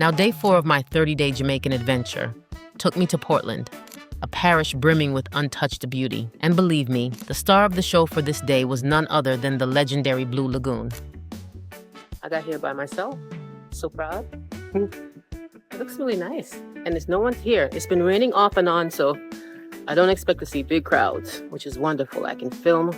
Now, day 4 of my 30-day Jamaican adventure took me to Portland, a parish brimming with untouched beauty. And believe me, the star of the show for this day was none other than the legendary Blue Lagoon. I got here by myself. So proud. It looks really nice. And there's no one here. It's been raining off and on, so I don't expect to see big crowds, which is wonderful. I can film,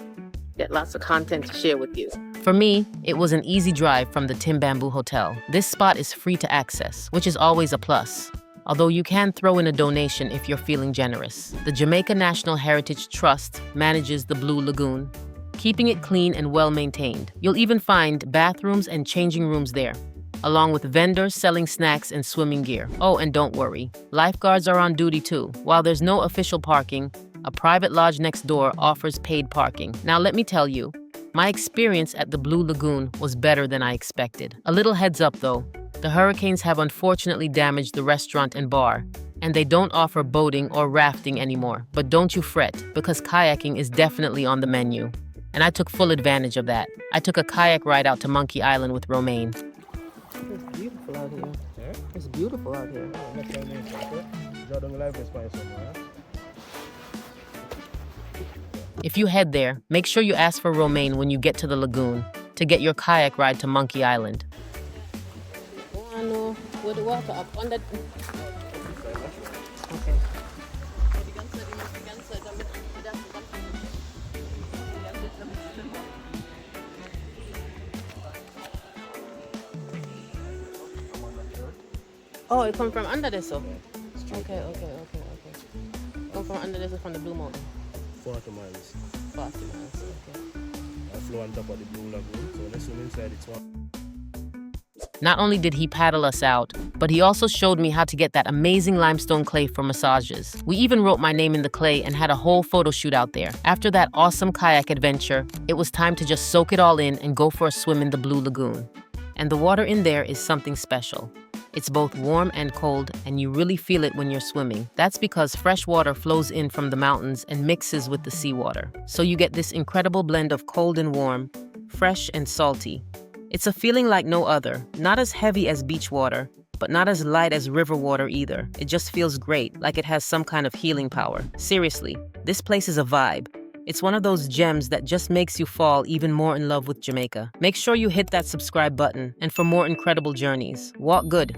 get lots of content to share with you. For me, it was an easy drive from the Tim Bamboo Hotel. This spot is free to access, which is always a plus. Although you can throw in a donation if you're feeling generous. The Jamaica National Heritage Trust manages the Blue Lagoon, keeping it clean and well-maintained. You'll even find bathrooms and changing rooms there, along with vendors selling snacks and swimming gear. Oh, and don't worry, lifeguards are on duty too. While there's no official parking, a private lodge next door offers paid parking. Now let me tell you, my experience at the Blue Lagoon was better than I expected. A little heads up though, the hurricanes have unfortunately damaged the restaurant and bar, and they don't offer boating or rafting anymore. But don't you fret, because kayaking is definitely on the menu. And I took full advantage of that. I took a kayak ride out to Monkey Island with Romane. It's beautiful out here. Yeah? It's beautiful out here. If you head there, make sure you ask for Romane when you get to the lagoon to get your kayak ride to Monkey Island. With the water up on the... Okay. Oh, it come from under this, so? Okay. Come from under this, from the Blue Mountain. 40 miles. 40 miles, okay. I flew on top of the Blue Lagoon, so let's swim inside it's one. Not only did he paddle us out, but he also showed me how to get that amazing limestone clay for massages. We even wrote my name in the clay and had a whole photo shoot out there. After that awesome kayak adventure, it was time to just soak it all in and go for a swim in the Blue Lagoon. And the water in there is something special. It's both warm and cold, and you really feel it when you're swimming. That's because fresh water flows in from the mountains and mixes with the seawater. So you get this incredible blend of cold and warm, fresh and salty. It's a feeling like no other, not as heavy as beach water, but not as light as river water either. It just feels great, like it has some kind of healing power. Seriously, this place is a vibe. It's one of those gems that just makes you fall even more in love with Jamaica. Make sure you hit that subscribe button, and for more incredible journeys, walk good.